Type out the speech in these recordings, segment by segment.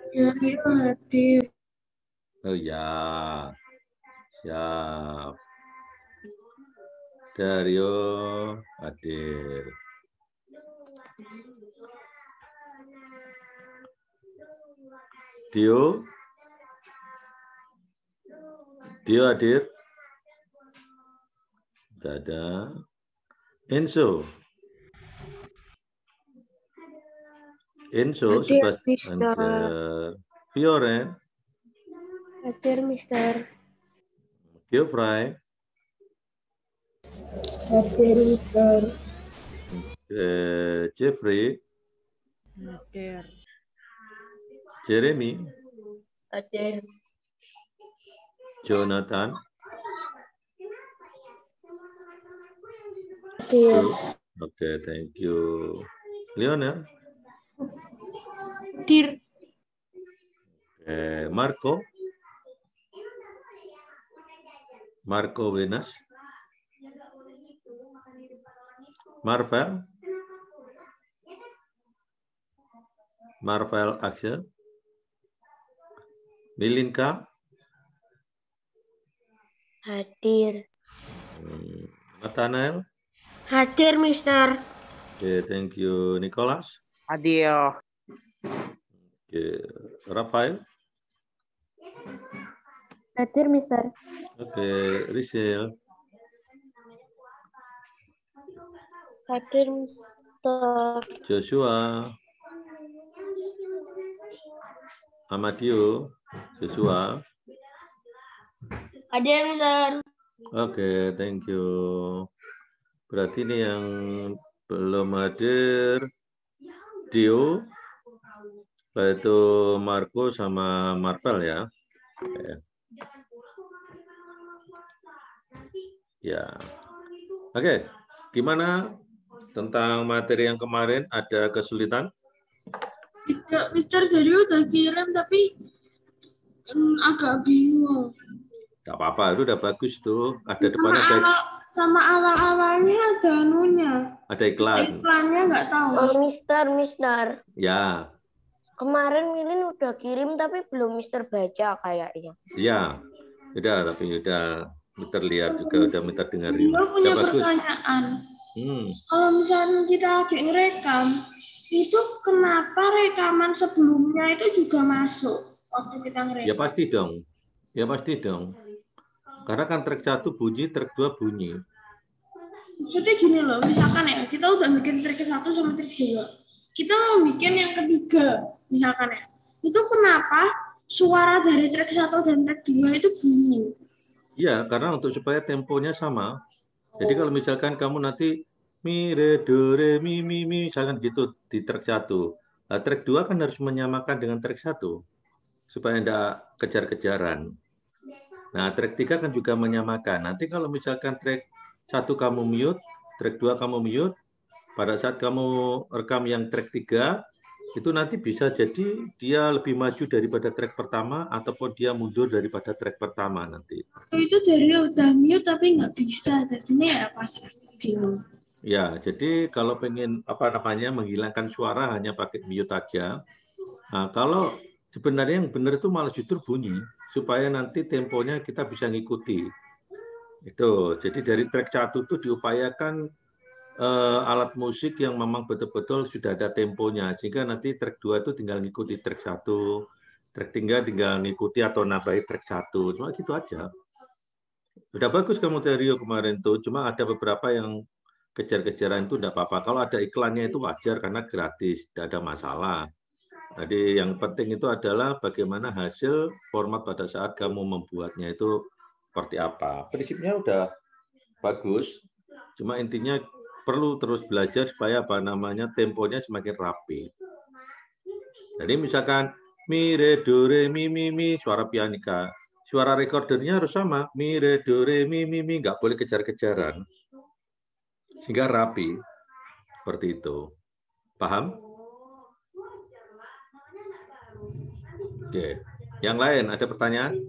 Dario hadir. Oh ya, siap. Dario hadir. Dio hadir. Tidak ada. Enzo Hadir, Sebastian. Mister. Fioren. Hadir, Mister. Geoffrey. Hadir, Mister. Jeffrey. Hadir. Jeremy. Hadir. Jonathan. Hadir. Oke, thank you. Lionel. Hadir. Marco Wenas. Marvel Axel. Milinka. Hadir. Nathanael. Hadir, Mister. Oke, thank you. Nicholas. Hadir. Oke, Rafael. Hadir, Mister. Oke, Rizal. Hadir, Mister. Joshua. Amadio. Joshua. Hadir, Mister. Oke, thank you. Berarti ini yang belum hadir Dio, yaitu Marco sama Marvel ya. Oke. Ya. Oke, gimana tentang materi yang kemarin? Ada kesulitan? Tidak, Mister, jadi udah kirim tapi agak bingung. Gak apa-apa, itu udah bagus tuh. Ada depannya Sama awal-awalnya ada anunya. ada iklan. Iklannya nggak tahu. Oh, Mister. Ya. Kemarin Milin udah kirim tapi belum Mister baca kayaknya. Iya. Udah, tapi udah Mister lihat juga, udah Mister dengerin. Saya punya Udah bagus. pertanyaan. Kalau misalnya kita lagi ngerekam, itu kenapa rekaman sebelumnya itu juga masuk waktu kita ngerekam? Ya pasti dong. Karena kan track 1 bunyi, track 2 bunyi. Maksudnya gini loh, misalkan ya, kita udah bikin track 1 sama track 2. Kita mau bikin yang ketiga, misalkan ya. Itu kenapa suara dari track 1 dan track 2 itu bunyi? Iya, karena untuk supaya temponya sama. Jadi kalau misalkan kamu nanti mi, re, do, re, mi, misalkan gitu di track 1. Nah, track 2 kan harus menyamakan dengan track 1. Supaya tidak kejar-kejaran. Nah, track 3 kan juga menyamakan. Nanti kalau misalkan track 1 kamu mute, track 2 kamu mute, pada saat kamu rekam yang track 3, itu nanti bisa jadi dia lebih maju daripada track pertama, ataupun dia mundur daripada track pertama nanti. Itu dari udah mute tapi nggak bisa, jadinya ya pas bingung. Ya, jadi kalau pengen menghilangkan suara hanya pakai mute aja. Nah, kalau sebenarnya yang benar itu malah justru bunyi, supaya nanti temponya kita bisa ngikuti. Itu. Jadi dari track 1 itu diupayakan alat musik yang memang betul-betul sudah ada temponya, sehingga nanti track 2 itu tinggal ngikuti track 1, track 3 tinggal ngikuti atau nambahi track 1, cuma gitu aja. Udah bagus kamu Terio kemarin tuh, cuma ada beberapa yang kejar-kejaran itu enggak apa-apa. Kalau ada iklannya itu wajar karena gratis, tidak ada masalah. Jadi yang penting itu adalah bagaimana hasil format pada saat kamu membuatnya itu seperti apa. Prinsipnya udah bagus, cuma intinya perlu terus belajar supaya temponya semakin rapi. Jadi misalkan mi, re, do, re, mi, suara pianika. Suara recordernya harus sama, mi, re, do, re, mi, nggak boleh kejar-kejaran. Sehingga rapi. Seperti itu. Paham? Oke. Yang lain, ada pertanyaan?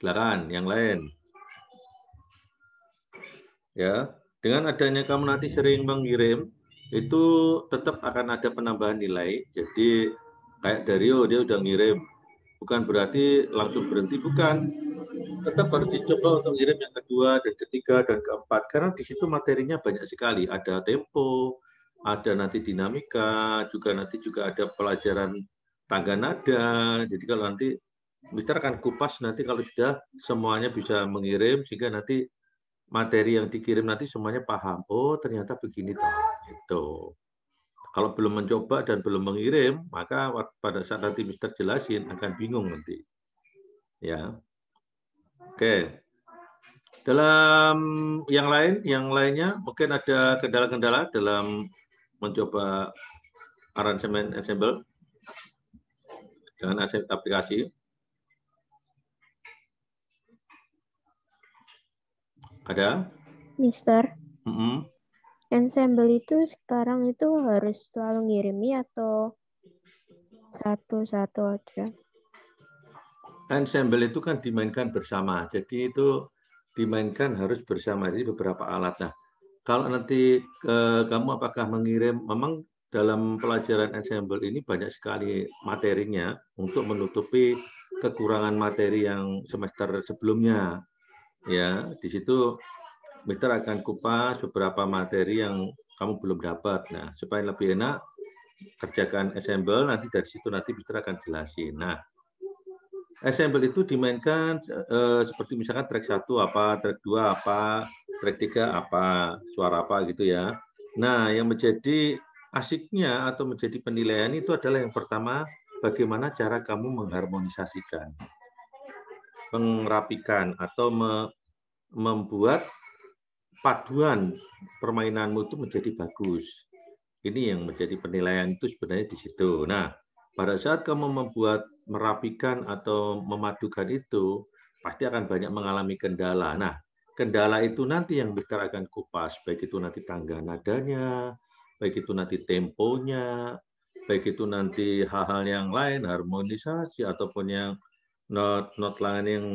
Silakan, yang lain. Ya, dengan adanya kamu nanti sering mengirim, itu tetap akan ada penambahan nilai. Jadi kayak Dario dia udah ngirim, bukan berarti langsung berhenti, bukan. Tetap harus dicoba untuk ngirim yang kedua dan ketiga dan keempat, karena di situ materinya banyak sekali. Ada tempo, ada nanti dinamika, nanti juga ada pelajaran tangga nada. Jadi kalau nanti Mister akan kupas nanti kalau sudah semuanya bisa mengirim, sehingga nanti materi yang dikirim nanti semuanya paham. Oh, ternyata begini toh. Gitu. Kalau belum mencoba dan belum mengirim, maka pada saat nanti Mister jelasin akan bingung nanti. Ya. Oke. Dalam yang lainnya mungkin ada kendala-kendala dalam mencoba aransemen ensemble dengan aplikasi. Ada? Mister, Mm-mm. ensemble itu sekarang itu harus selalu ngirimi atau satu-satu aja? Ensemble itu kan dimainkan bersama, jadi itu dimainkan harus bersama, jadi beberapa alat. Nah, kalau nanti kamu apakah mengirim, memang dalam pelajaran ensemble ini banyak sekali materinya untuk menutupi kekurangan materi yang semester sebelumnya. Ya, di situ Mister akan kupas beberapa materi yang kamu belum dapat. Nah, supaya lebih enak kerjakan ensemble, nanti dari situ nanti Mister akan jelasin. Nah, ensemble itu dimainkan seperti misalkan track 1 apa, track 2 apa, track 3 apa, suara apa gitu ya. Nah, yang menjadi asiknya atau menjadi penilaian itu adalah yang pertama, bagaimana cara kamu mengharmonisasikan, merapikan, atau membuat paduan permainanmu itu menjadi bagus. Ini yang menjadi penilaian itu sebenarnya di situ. Nah, pada saat kamu membuat, merapikan atau memadukan itu, pasti akan banyak mengalami kendala. Nah, kendala itu nanti yang Mister akan kupas, baik itu nanti tangga nadanya, baik itu nanti temponya, baik itu nanti hal-hal yang lain, harmonisasi, ataupun yang not lain yang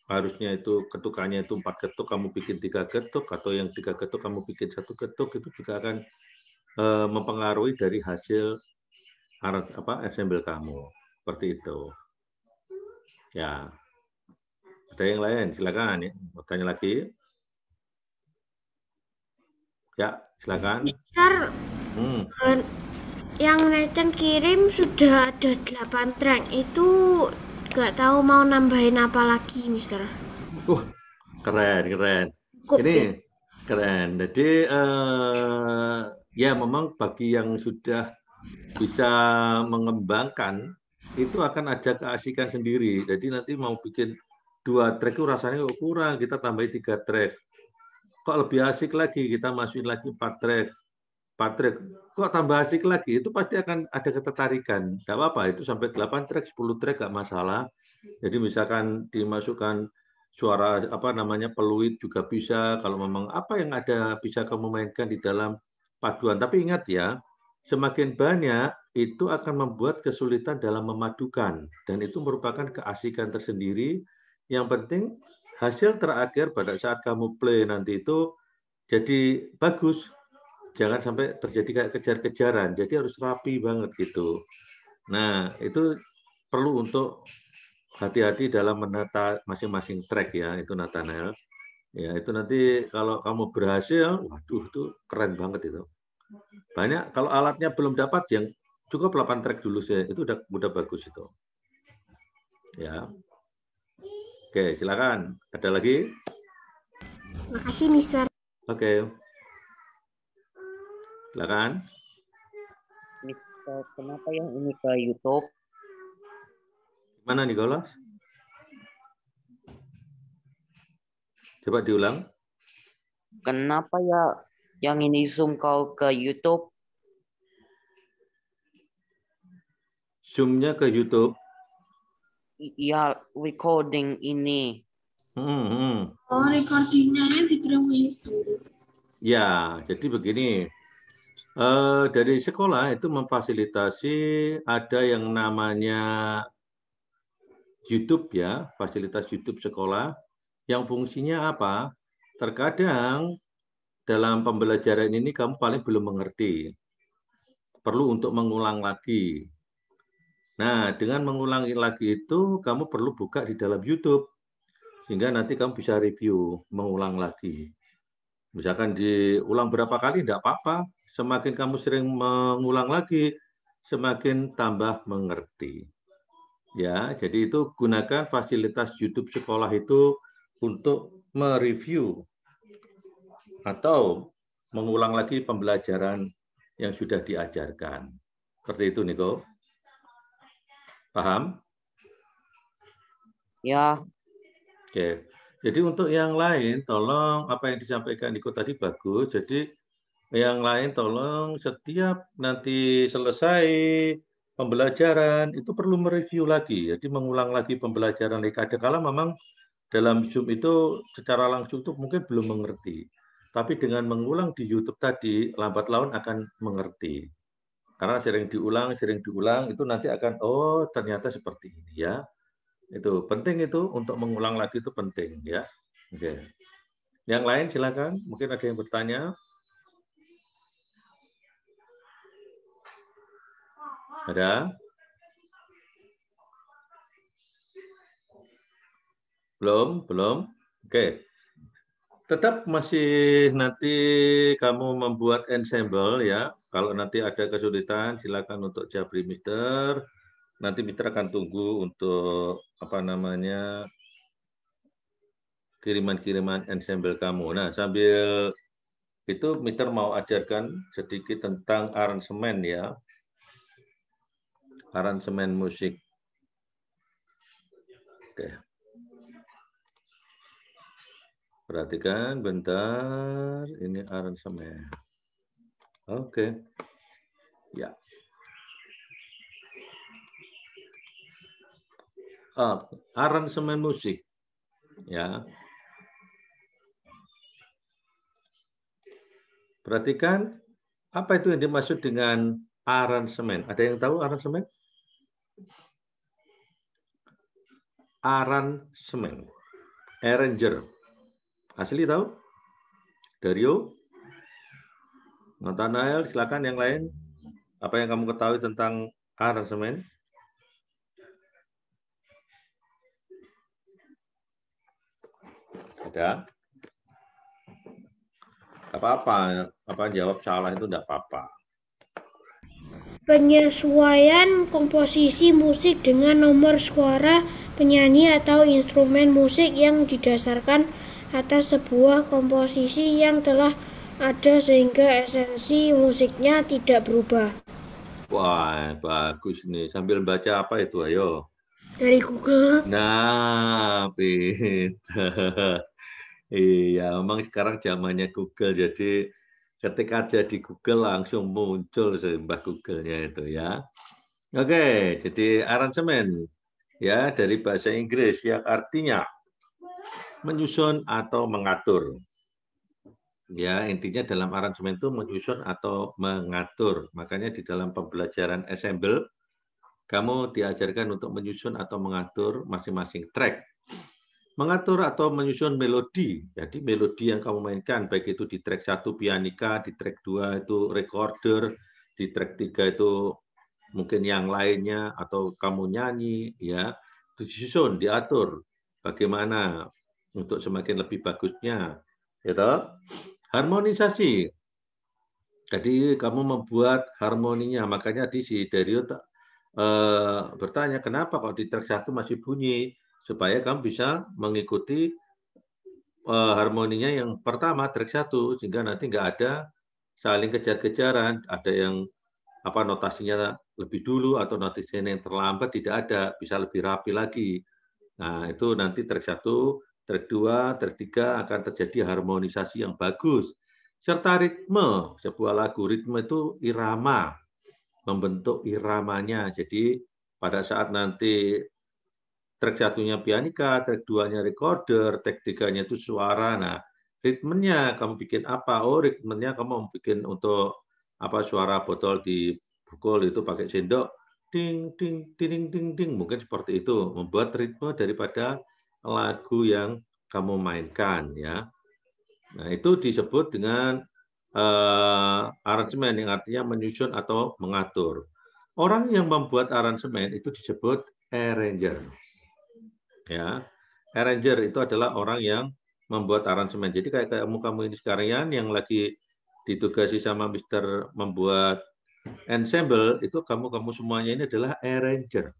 harusnya itu ketukannya itu 4 ketuk, kamu bikin 3 ketuk, atau yang 3 ketuk kamu bikin 1 ketuk, itu juga akan mempengaruhi dari hasil ensemble kamu. Seperti itu. Ya. Ada yang lain? Silakan ya. Mau tanya lagi? Ya, silakan. Mister, yang Nathan kirim sudah ada 8 track. Itu nggak tahu mau nambahin apa lagi, Mister. Keren. Ini keren. Jadi ya memang bagi yang sudah bisa mengembangkan itu akan ada keasikan sendiri. Jadi nanti mau bikin 2 track itu rasanya kurang, kita tambahin 3 track. Kok lebih asik lagi, kita masukin lagi 4 track. 4 track. Kok tambah asik lagi, itu pasti akan ada ketertarikan. Nggak apa-apa, itu sampai 8 track, 10 track nggak masalah. Jadi misalkan dimasukkan suara peluit juga bisa, kalau memang apa yang ada bisa kamu mainkan di dalam paduan. Tapi ingat ya, semakin banyak itu akan membuat kesulitan dalam memadukan, dan itu merupakan keasikan tersendiri. Yang penting hasil terakhir pada saat kamu play nanti itu jadi bagus. Jangan sampai terjadi kayak kejar-kejaran, jadi harus rapi banget gitu. Nah, itu perlu untuk hati-hati dalam menata masing-masing track ya, itu Nathanael. Ya, itu nanti kalau kamu berhasil, waduh itu keren banget itu. Banyak, kalau alatnya belum dapat, yang cukup 8 track dulu sih, itu udah bagus itu. Ya. Oke, silakan. Ada lagi? Makasih, Mister. Oke. Silakan. Mister, kenapa yang ini ke YouTube? Mana Nicholas? Coba diulang. Kenapa ya yang ini Zoom kau ke YouTube? Zoom-nya ke YouTube? Iya, recording ini. Oh, recordingnya dikirim ke YouTube. Ya, jadi begini. Dari sekolah itu memfasilitasi ada yang namanya YouTube ya, fasilitas YouTube sekolah yang fungsinya apa? Terkadang dalam pembelajaran ini kamu paling belum mengerti. Perlu untuk mengulang lagi. Nah, dengan mengulangi lagi itu, kamu perlu buka di dalam YouTube. Sehingga nanti kamu bisa review, mengulang lagi. Misalkan diulang berapa kali, tidak apa-apa. Semakin kamu sering mengulang lagi, semakin tambah mengerti. Ya, jadi itu gunakan fasilitas YouTube sekolah itu untuk mereview atau mengulang lagi pembelajaran yang sudah diajarkan. Seperti itu, Niko. Paham? Ya, Oke. Jadi untuk yang lain, tolong apa yang disampaikan Niko tadi bagus. Jadi yang lain tolong setiap nanti selesai pembelajaran itu perlu mereview lagi. Jadi mengulang lagi pembelajaran lagi. Kadang-kala memang dalam Zoom itu secara langsung itu mungkin belum mengerti. Tapi dengan mengulang di YouTube tadi, lambat laun akan mengerti. Karena sering diulang itu nanti akan, oh ternyata seperti ini ya. Itu penting itu untuk mengulang lagi itu penting ya. Oke. Yang lain silakan, mungkin ada yang bertanya. Ada? Belum? Oke. Tetap masih nanti kamu membuat ensemble ya. Kalau nanti ada kesulitan silakan untuk japri Mister. Nanti Mister akan tunggu untuk kiriman-kiriman ensemble kamu. Nah, sambil itu Mister mau ajarkan sedikit tentang aransemen ya. Aransemen musik. Oke. Perhatikan bentar, ini aransemen. Oke. Ya. Aransemen musik. Ya. Perhatikan apa itu yang dimaksud dengan aransemen. Ada yang tahu aransemen? Aransemen. Arranger. Asli tahu? Dario? Nathanael, silakan yang lain. Apa yang kamu ketahui tentang aransemen? Ada? Apa-apa, jawab salah itu enggak apa-apa. Penyesuaian komposisi musik dengan nomor suara penyanyi atau instrumen musik yang didasarkan atas sebuah komposisi yang telah ada sehingga esensi musiknya tidak berubah. Wah, bagus nih. Sambil baca apa itu, ayo? Dari Google. Nah, pintar. Iya, memang sekarang zamannya Google, jadi ketik aja di Google langsung muncul sembah Google-nya itu ya. Oke, jadi aransemen ya dari bahasa Inggris yang artinya menyusun atau mengatur. Ya, intinya dalam aransemen itu menyusun atau mengatur. Makanya di dalam pembelajaran ensemble kamu diajarkan untuk menyusun atau mengatur masing-masing track. Mengatur atau menyusun melodi. Jadi melodi yang kamu mainkan, baik itu di track 1 pianika, di track 2 itu recorder, di track 3 itu mungkin yang lainnya, atau kamu nyanyi, ya disusun, diatur. Bagaimana untuk semakin lebih bagusnya. Gitu. Harmonisasi. Jadi kamu membuat harmoninya, makanya di si Dario bertanya, kenapa kok di track 1 masih bunyi? Supaya kamu bisa mengikuti harmoninya yang pertama, track 1, sehingga nanti nggak ada saling kejar-kejaran, ada yang notasinya lebih dulu atau notasinya yang terlambat, tidak ada, bisa lebih rapi lagi. Nah, itu nanti track 1, track 2, track 3 akan terjadi harmonisasi yang bagus. Serta ritme, sebuah lagu, ritme itu irama, membentuk iramanya. Jadi pada saat nanti track 1-nya pianika, track 2-nya recorder, track 3-nya itu suara. Nah, ritmenya kamu bikin apa? Oh, ritmenya kamu bikin untuk suara botol dipukul itu pakai sendok, ding ding ding ding ding, mungkin seperti itu, membuat ritme daripada lagu yang kamu mainkan ya. Nah, itu disebut dengan aransemen, yang artinya menyusun atau mengatur. Orang yang membuat aransemen itu disebut arranger. Ya, arranger itu adalah orang yang membuat aransemen. Jadi kayak kamu ini sekarang yang lagi ditugasi sama Mister membuat ensemble, itu kamu semuanya ini adalah arranger.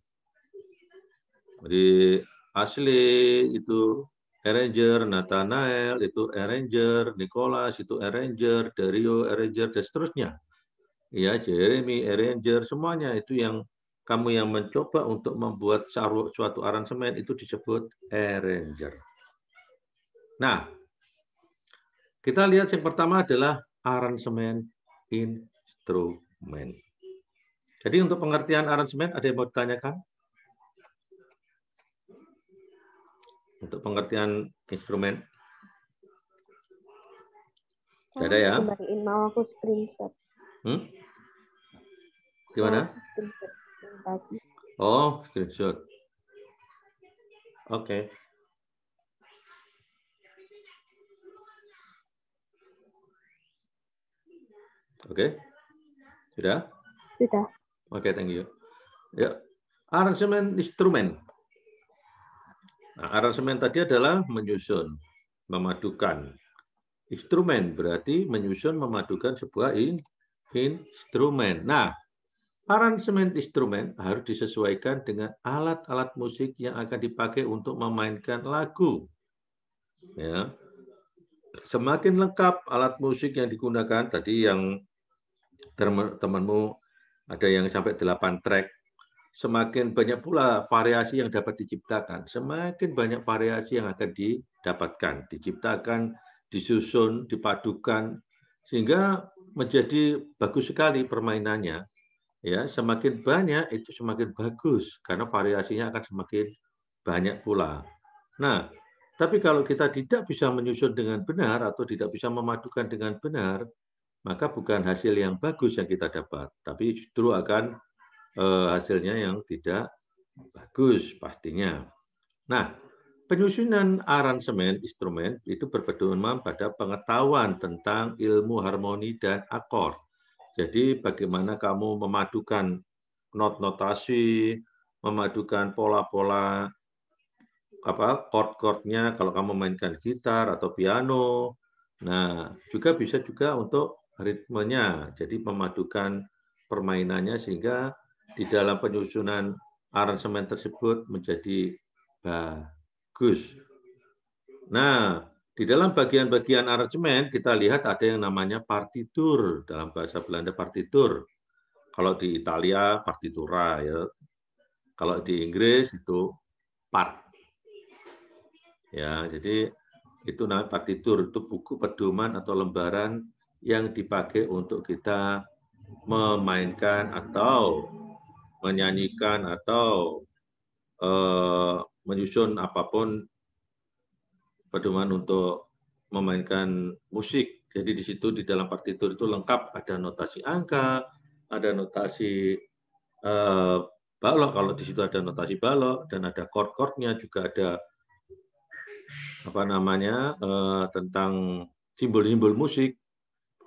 Jadi Ashley itu arranger, Nathanael itu arranger, Nicholas itu arranger, Dario arranger, dan seterusnya. Ya, Jeremy arranger, semuanya itu yang kamu yang mencoba untuk membuat suatu aransemen itu disebut arranger. Nah, kita lihat yang pertama adalah aransemen instrumen. Jadi untuk pengertian aransemen ada yang mau ditanyakan? Untuk pengertian instrumen. Ada ya? Mau aku screenshot. Gimana? Oh, screenshot. Oke. Oke. Sudah? Sudah. Oke, thank you. Ya, aransemen instrumen. Nah, aransemen tadi adalah menyusun, memadukan. Instrumen berarti menyusun, memadukan sebuah instrumen. Nah, aransemen instrumen harus disesuaikan dengan alat-alat musik yang akan dipakai untuk memainkan lagu. Ya. Semakin lengkap alat musik yang digunakan, tadi yang temanmu ada yang sampai 8 track, semakin banyak pula variasi yang dapat diciptakan. Semakin banyak variasi yang akan didapatkan, diciptakan, disusun, dipadukan, sehingga menjadi bagus sekali permainannya. Ya, semakin banyak itu semakin bagus karena variasinya akan semakin banyak pula. Nah, tapi kalau kita tidak bisa menyusun dengan benar atau tidak bisa memadukan dengan benar, maka bukan hasil yang bagus yang kita dapat, tapi justru akan hasilnya yang tidak bagus pastinya. Nah, penyusunan aransemen instrumen itu berpedoman pada pengetahuan tentang ilmu harmoni dan akord. Jadi bagaimana kamu memadukan not-notasi, memadukan pola-pola chord-chordnya kalau kamu mainkan gitar atau piano. Nah, juga bisa juga untuk ritmenya. Jadi memadukan permainannya sehingga di dalam penyusunan aransemen tersebut menjadi bagus. Nah, di dalam bagian-bagian aransemen kita lihat ada yang namanya partitur, dalam bahasa Belanda partitur. Kalau di Italia partitura ya. Kalau di Inggris itu part. Ya, jadi itu namanya partitur, itu buku pedoman atau lembaran yang dipakai untuk kita memainkan atau menyanyikan atau menyusun apapun pedoman untuk memainkan musik. Jadi di situ di dalam partitur itu lengkap, ada notasi angka, ada notasi balok kalau di situ ada notasi balok, dan ada chord-chordnya, juga ada tentang simbol-simbol musik,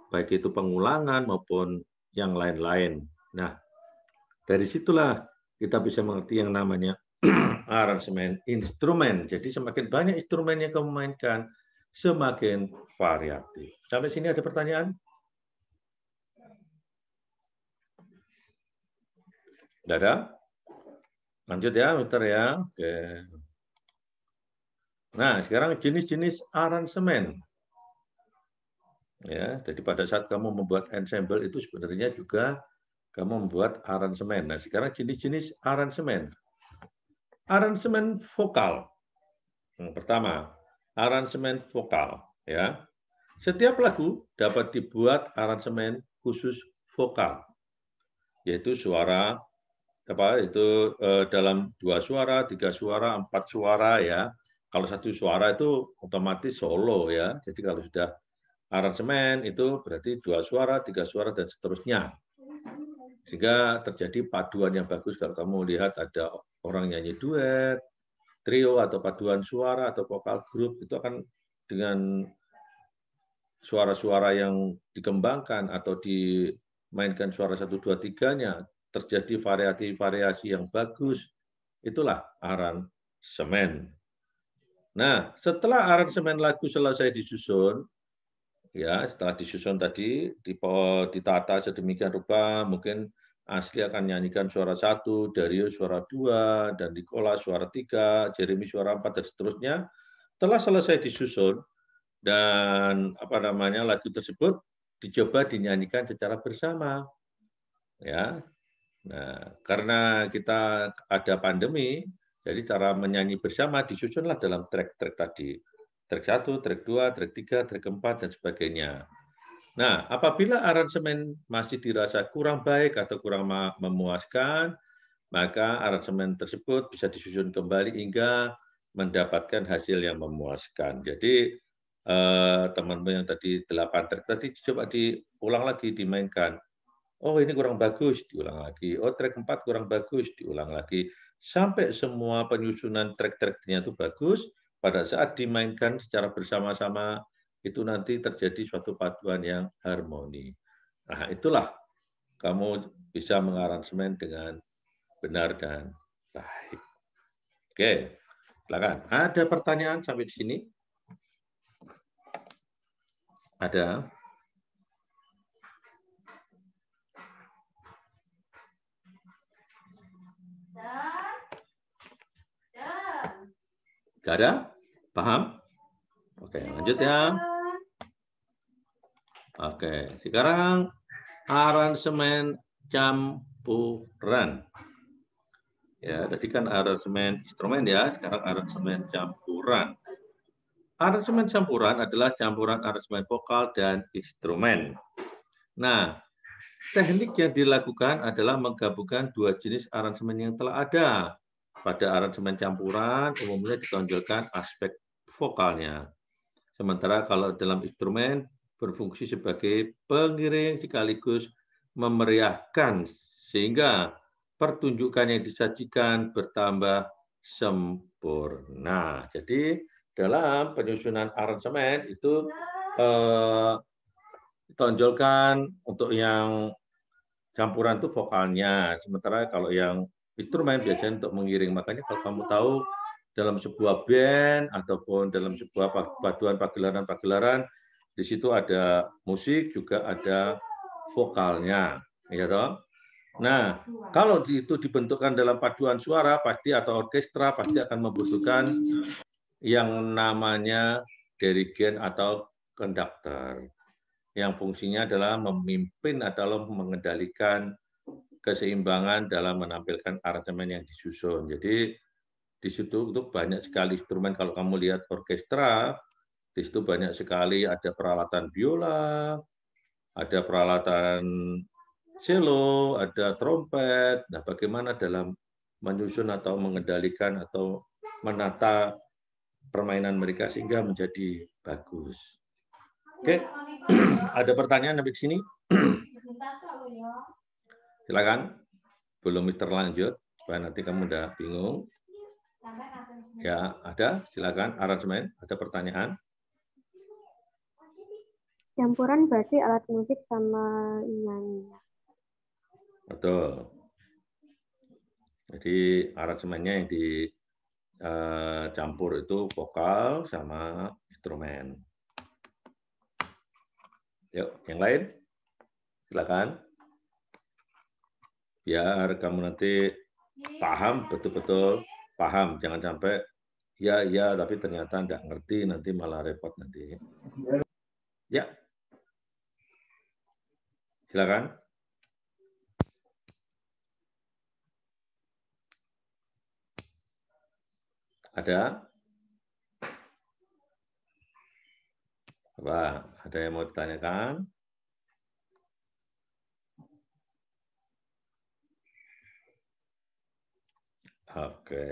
baik itu pengulangan maupun yang lain-lain. Nah, dari situlah kita bisa mengerti yang namanya aransemen instrumen. Jadi semakin banyak instrumen yang kamu mainkan, semakin variatif. Sampai sini ada pertanyaan? Tidak ada? Lanjut ya, Mister ya. Oke. Nah, sekarang jenis-jenis aransemen. Ya, jadi pada saat kamu membuat ensemble itu sebenarnya juga kamu membuat aransemen. Nah, sekarang jenis-jenis aransemen. Aransemen vokal. Yang pertama, aransemen vokal. Ya, setiap lagu dapat dibuat aransemen khusus vokal, yaitu suara dalam 2 suara, 3 suara, 4 suara ya. Kalau 1 suara itu otomatis solo ya. Jadi kalau sudah aransemen itu berarti 2 suara, 3 suara dan seterusnya. Sehingga terjadi paduan yang bagus. Kalau kamu lihat ada orang nyanyi duet, trio atau paduan suara atau vokal grup, itu akan dengan suara-suara yang dikembangkan atau dimainkan suara 1, 2, 3-nya, terjadi variasi yang bagus, itulah aransemen. Nah, setelah aransemen lagu selesai disusun, ya setelah disusun tadi, ditata sedemikian rupa, mungkin Asli akan nyanyikan suara 1, Dario suara 2, dan Nicholas suara 3, Jeremy suara 4, dan seterusnya. Setelah selesai disusun, dan lagu tersebut dicoba dinyanyikan secara bersama. Ya, nah karena kita ada pandemi, jadi cara menyanyi bersama disusunlah dalam track-track tadi. Track 1, track 2, track 3, track 4, dan sebagainya. Nah, apabila aransemen masih dirasa kurang baik atau kurang memuaskan, maka aransemen tersebut bisa disusun kembali hingga mendapatkan hasil yang memuaskan. Jadi, teman-teman yang tadi 8 track tadi coba diulang lagi, dimainkan. Oh, ini kurang bagus, diulang lagi. Oh, track 4 kurang bagus, diulang lagi. Sampai semua penyusunan track-tracknya itu bagus, pada saat dimainkan secara bersama-sama, itu nanti terjadi suatu paduan yang harmoni. Nah, itulah kamu bisa mengaransemen dengan benar dan baik. Oke, silakan. Ada pertanyaan sampai di sini? Ada? Gak ada? Paham? Oke, lanjut ya. Oke, sekarang aransemen campuran. Ya, tadi kan aransemen instrumen ya, sekarang aransemen campuran. Aransemen campuran adalah campuran aransemen vokal dan instrumen. Nah, teknik yang dilakukan adalah menggabungkan dua jenis aransemen yang telah ada. Pada aransemen campuran, umumnya ditonjolkan aspek vokalnya. Sementara kalau dalam instrumen, berfungsi sebagai pengiring sekaligus memeriahkan sehingga pertunjukan yang disajikan bertambah sempurna. Jadi dalam penyusunan aransemen itu ditonjolkan untuk yang campuran itu vokalnya, sementara kalau yang instrumen biasanya untuk mengiring. Makanya kalau kamu tahu dalam sebuah band ataupun dalam sebuah paduan pagelaran, di situ ada musik, juga ada vokalnya, ya toh. Nah, kalau itu dibentukkan dalam paduan suara pasti atau orkestra pasti akan membutuhkan yang namanya dirigen atau konduktor, yang fungsinya adalah memimpin atau mengendalikan keseimbangan dalam menampilkan aransemen yang disusun. Jadi di situ itu banyak sekali instrumen. Kalau kamu lihat orkestra, di situ banyak sekali, ada peralatan biola, ada peralatan cello, ada trompet. Nah, bagaimana dalam menyusun atau mengendalikan atau menata permainan mereka sehingga menjadi bagus. Oke, ada pertanyaan sampai sini? Silakan. Belum terlanjut, supaya nanti kamu udah bingung. Ya, ada. Silakan. Aransemen. Ada pertanyaan? Campuran berarti alat musik sama nyanyi. Betul. Jadi aransemennya yang dicampur itu vokal sama instrumen. Yuk, yang lain? Silakan. Biar kamu nanti paham, betul-betul paham. Jangan sampai ya, tapi ternyata nggak ngerti, nanti malah repot nanti. Ya. Silakan. Ada? Apa? Ada yang mau ditanyakan? Oke.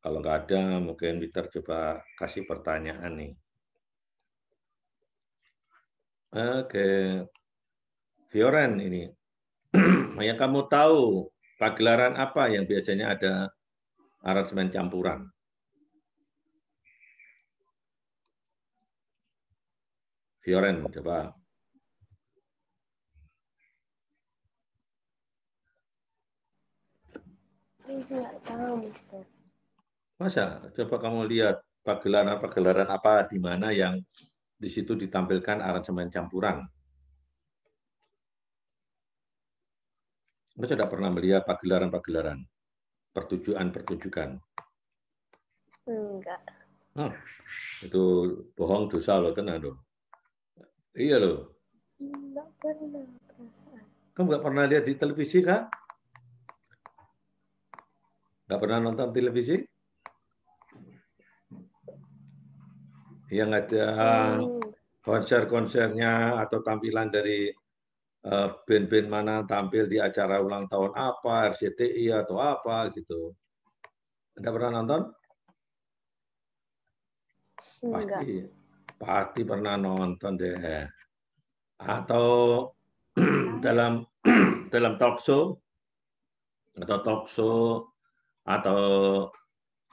Kalau nggak ada, mungkin Peter coba kasih pertanyaan nih. Oke. Fioren ini. Yang kamu tahu, pagelaran apa yang biasanya ada aransemen campuran? Fioren, coba. Nggak tahu, Mister. Masa? Coba kamu lihat pagelaran-pagelaran apa di mana yang di situ ditampilkan aransemen campuran. Masa tidak pernah melihat pagelaran-pagelaran, pertunjukan-pertunjukan? Enggak. Itu bohong dosa loh, tenan loh. Iya loh. Enggak pernah perasaan. Kamu nggak pernah lihat di televisi, Kak? Nggak pernah nonton televisi? Yang ada konser-konsernya atau tampilan dari band-band mana tampil di acara ulang tahun apa, RCTI atau apa gitu. Anda pernah nonton? Enggak. Pasti pernah nonton deh. Atau dalam talk show atau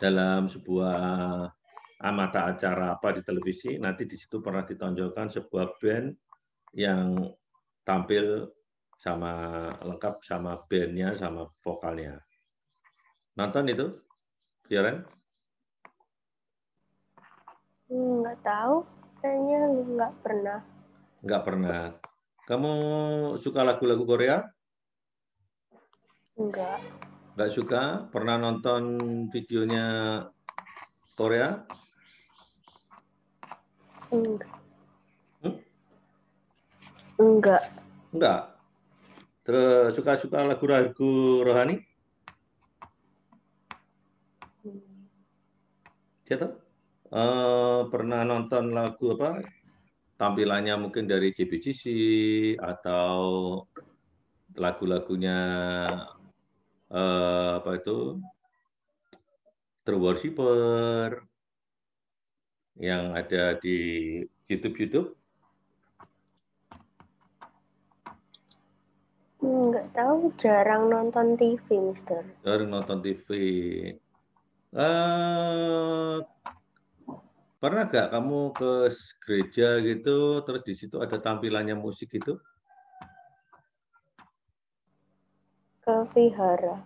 dalam sebuah mata acara apa di televisi, nanti di situ pernah ditonjolkan sebuah band yang tampil sama lengkap sama bandnya sama vokalnya. Nonton itu, Fioren? Nggak tahu, kayaknya nggak pernah. Nggak pernah. Kamu suka lagu-lagu Korea? Enggak. Nggak suka? Pernah nonton videonya Korea? Enggak. Enggak. Enggak. Terus suka-suka lagu-lagu rohani? Gitu? Pernah nonton lagu apa? Tampilannya mungkin dari JBCC atau lagu-lagunya apa itu? True Worshipper yang ada di YouTube? Enggak tahu, jarang nonton TV, Mister. Jarang nonton TV. Pernah gak kamu ke gereja gitu, terus di situ ada tampilannya musik itu? Ke vihara.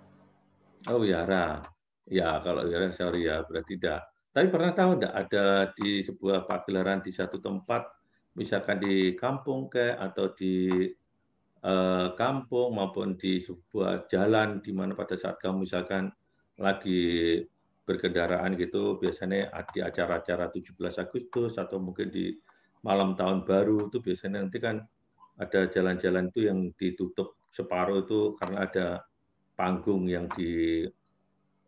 Oh wihara. Ya, kalau wihara sorry ya, berarti tidak. Tapi pernah tahu enggak ada di sebuah pagelaran di satu tempat, misalkan di kampung atau di kampung maupun di sebuah jalan di mana pada saat kamu misalkan lagi berkendaraan gitu, biasanya di acara-acara 17 Agustus atau mungkin di malam tahun baru itu biasanya nanti kan ada jalan-jalan itu yang ditutup separuh itu karena ada panggung yang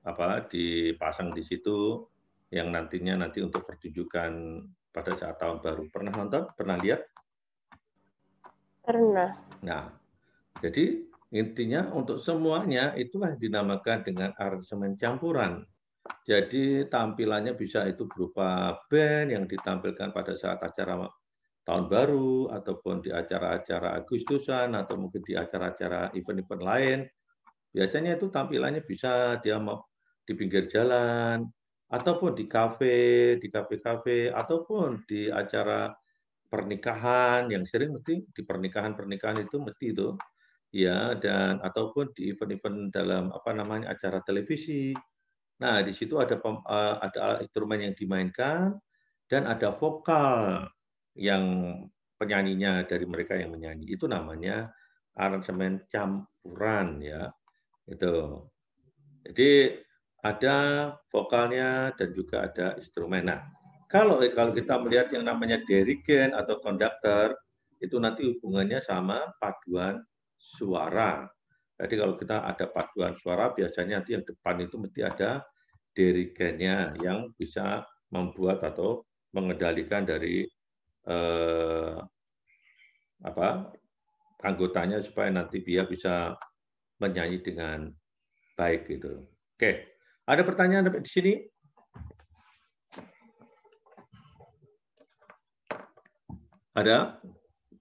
dipasang di situ yang nantinya untuk pertunjukan pada saat tahun baru. Pernah nonton? Pernah lihat? Pernah. Nah, jadi intinya untuk semuanya itulah dinamakan dengan aransemen campuran. Jadi tampilannya bisa itu berupa band yang ditampilkan pada saat acara tahun baru ataupun di acara-acara Agustusan atau mungkin di acara-acara event-event lain. Biasanya itu tampilannya bisa dia di pinggir jalan ataupun di kafe-kafe ataupun di acara pernikahan yang sering mesti di pernikahan itu mesti itu ya, dan ataupun di event-event dalam acara televisi. Nah, di situ ada instrumen yang dimainkan dan ada vokal yang penyanyinya dari mereka yang menyanyi. Itu namanya aransemen campuran ya. Itu. Jadi ada vokalnya dan juga ada instrumen. Nah, kalau kita melihat yang namanya dirigen atau konduktor, itu nanti hubungannya sama paduan suara. Jadi kalau kita ada paduan suara, biasanya nanti yang depan itu mesti ada dirigennya yang bisa membuat atau mengendalikan dari anggotanya supaya nanti dia bisa menyanyi dengan baik gitu. Oke, ada pertanyaan sampai di sini? Ada?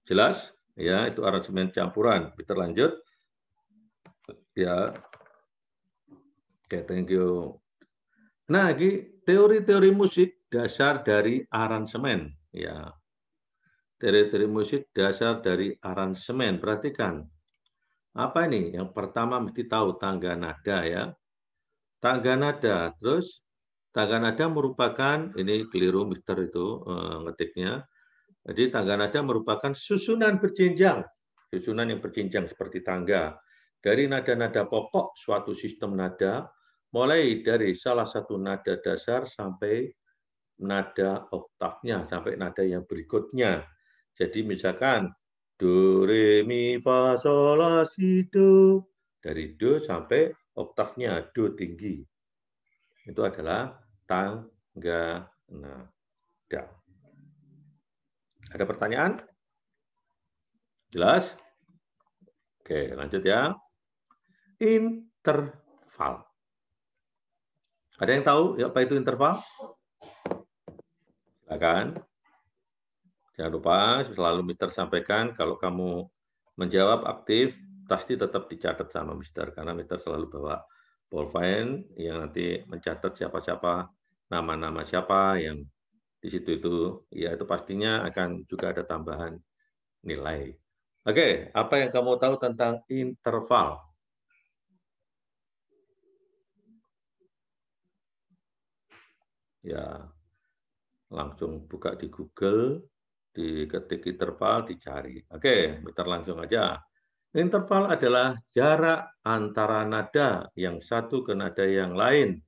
Jelas? Ya, itu aransemen campuran. Kita lanjut. Ya. Oke, thank you. Nah, ini teori-teori musik dasar dari aransemen. Ya. Teori-teori musik dasar dari aransemen. Perhatikan. Apa ini? Yang pertama mesti tahu tangga nada ya. Tangga nada. Terus tangga nada merupakan, ini keliru Mister itu ngetiknya. Jadi tangga nada merupakan susunan berjenjang. Susunan yang berjenjang seperti tangga. Dari nada-nada pokok suatu sistem nada, mulai dari salah satu nada dasar sampai nada oktavnya, sampai nada yang berikutnya. Jadi misalkan do, re, mi, fa, sol, la, si, do. Dari do sampai oktavnya, do tinggi. Itu adalah tangga nada. Ada pertanyaan? Jelas? Oke, lanjut ya. Interval. Ada yang tahu ya, apa itu interval? Silakan. Jangan lupa selalu Mister sampaikan kalau kamu menjawab aktif, pasti tetap dicatat sama Mister karena Mister selalu bawa pulpen yang nanti mencatat siapa-siapa, nama-nama siapa yang di situ itu, ya itu pastinya akan juga ada tambahan nilai. Oke, apa yang kamu tahu tentang interval? Ya, langsung buka di Google, diketik interval, dicari. Oke, Mister langsung aja. Interval adalah jarak antara nada yang satu ke nada yang lain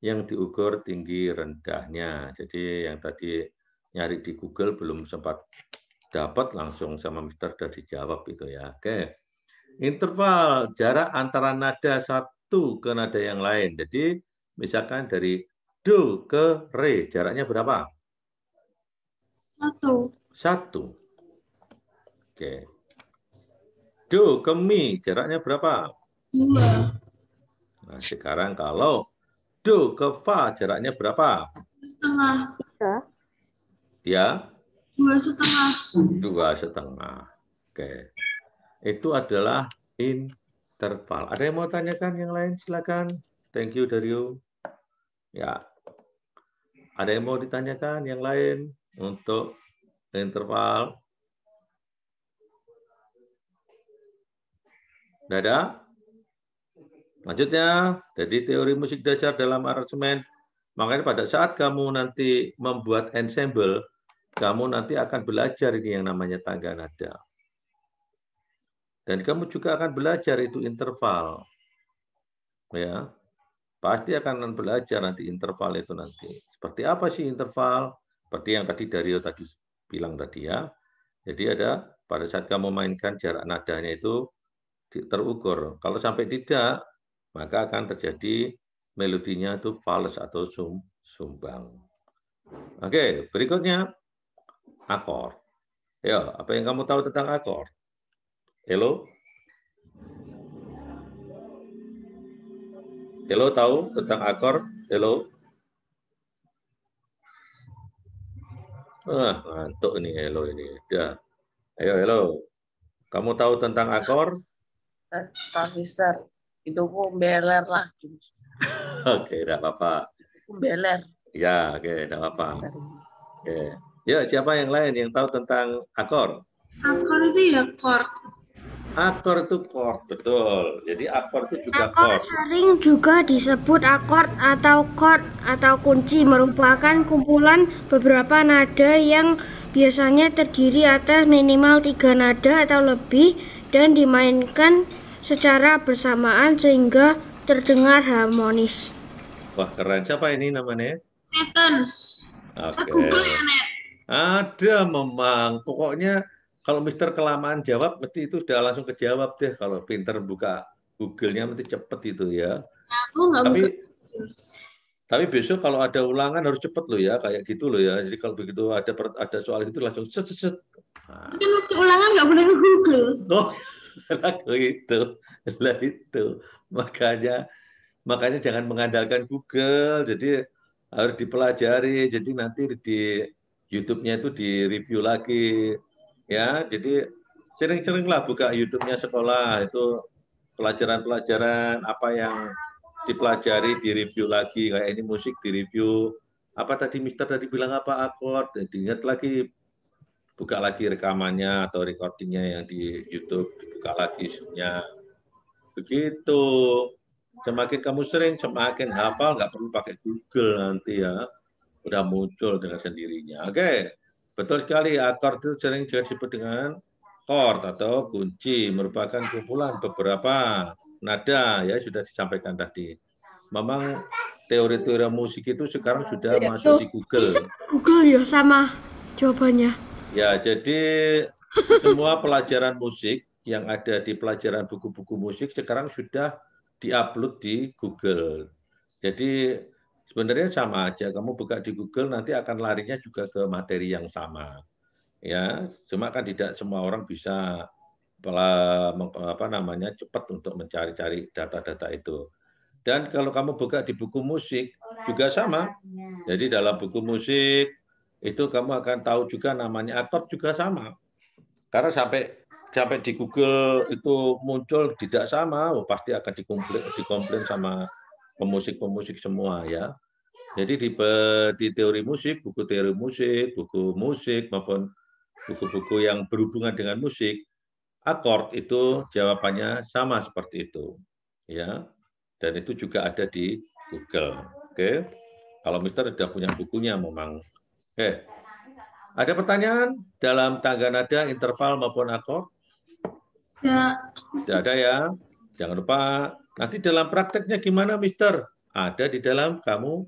yang diukur tinggi rendahnya. Jadi yang tadi nyari di Google belum sempat dapat, langsung sama Mister sudah dijawab itu ya. Oke. Interval jarak antara nada satu ke nada yang lain. Jadi misalkan dari do ke re, jaraknya berapa? 1. 1. Oke. Do ke mi, jaraknya berapa? 2. Nah, sekarang kalau do ke fa, jaraknya berapa? 2,5. Ya? 2,5. 2,5. Oke. Itu adalah interval. Ada yang mau tanyakan yang lain? Silakan. Thank you, Dario. Ya. Ada yang mau ditanyakan yang lain untuk interval? Tidak ada? Lanjutnya, jadi teori musik dasar dalam aransemen. Makanya pada saat kamu nanti membuat ensemble, kamu nanti akan belajar ini yang namanya tangga nada. Dan kamu juga akan belajar itu interval. Ya. Pasti akan belajar nanti interval itu nanti. Seperti apa sih interval? Seperti yang tadi Dario tadi bilang tadi ya. Jadi ada pada saat kamu mainkan jarak nadanya itu terukur. Kalau sampai tidak, maka akan terjadi melodinya itu fals atau sumbang. Oke, berikutnya akor. Ya, apa yang kamu tahu tentang akor? Hello? Hello, tahu tentang akor? Hello? Ngantuk ini Hello ini. Udah. Ayo, hello. Kamu tahu tentang akor? Pak Mister, hidupku beler lagi. Oke, tidak apa-apa. Beler. Ya, oke, tidak apa-apa. Oke. Ya, siapa yang lain yang tahu tentang akor? Akor itu ya chord. Akor itu chord, betul. Jadi akor itu juga Akor chord. sering juga disebut akord atau chord atau kunci, merupakan kumpulan beberapa nada yang biasanya terdiri atas minimal 3 nada atau lebih dan dimainkan secara bersamaan sehingga terdengar harmonis. Wah, keren. Siapa ini namanya? Nathan. Oke. Google ya, Net? Ada memang. Pokoknya kalau Mister kelamaan jawab, mesti itu sudah langsung kejawab deh. Kalau pinter buka Google-nya, mesti cepet itu ya. Aku nggak buka. Tapi besok kalau ada ulangan harus cepet loh ya, kayak gitu loh ya. Jadi kalau begitu ada soal itu langsung set. Nah. Kan waktu ulangan nggak boleh nge-Google. Oh, lah itu. Makanya jangan mengandalkan Google. Jadi harus dipelajari. Jadi nanti di YouTube-nya itu di-review lagi. Ya, jadi sering-seringlah buka YouTube-nya sekolah. Itu pelajaran-pelajaran apa yang dipelajari, di-review lagi. Kayak ini musik di-review. Apa tadi Mister tadi bilang apa akord? Diingat lagi buka lagi rekamannya atau recordingnya yang di YouTube, dibuka lagi Zoom-nya. Begitu. Semakin kamu sering, semakin hafal, nggak perlu pakai Google nanti ya. Udah muncul dengan sendirinya. Oke, betul sekali. Akord itu sering juga disebut dengan chord atau kunci, merupakan kumpulan beberapa nada ya, sudah disampaikan tadi. Memang teori-teori musik itu sekarang sudah masuk di Google. Bisa Google ya sama jawabannya. Ya, jadi semua pelajaran musik yang ada di pelajaran buku-buku musik sekarang sudah diupload di Google. Jadi sebenarnya sama aja. Kamu buka di Google nanti akan larinya juga ke materi yang sama. Ya, cuma kan tidak semua orang bisa cepat untuk mencari-cari data-data itu. Dan kalau kamu buka di buku musik juga sama. Jadi dalam buku musik itu kamu akan tahu juga namanya akord juga sama. Karena sampai di Google itu muncul tidak sama, pasti akan dikomplain sama pemusik-pemusik semua ya. Jadi di teori musik, buku teori musik, buku musik maupun buku-buku yang berhubungan dengan musik, akord itu jawabannya sama seperti itu. Ya. Dan itu juga ada di Google. Oke. Kalau Mister sudah punya bukunya memang. Oke. Ada pertanyaan dalam tangga nada, interval maupun akord? Ya. Tidak ada ya. Jangan lupa nanti dalam prakteknya gimana, Mister? Ada di dalam kamu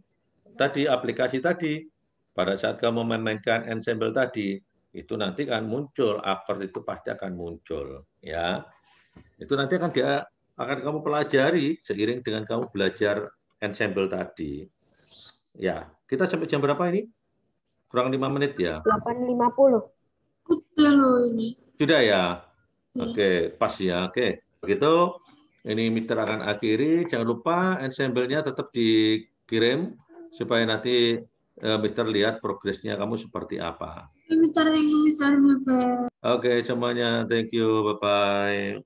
tadi aplikasi tadi. Pada saat kamu memainkan ensemble tadi, itu nanti akan muncul akord, itu pasti akan muncul, ya. Itu nanti akan kamu pelajari seiring dengan kamu belajar ensemble tadi. Ya, kita sampai jam berapa ini? Kurang 5 menit ya? 8.50. Udah loh ini. Sudah ya? Oke, pas ya. Oke, begitu. Ini Mister akan akhiri. Jangan lupa ensemble-nya tetap dikirim supaya nanti Mister lihat progresnya kamu seperti apa. Mister, bye-bye. Oke, semuanya. Thank you. Bye-bye.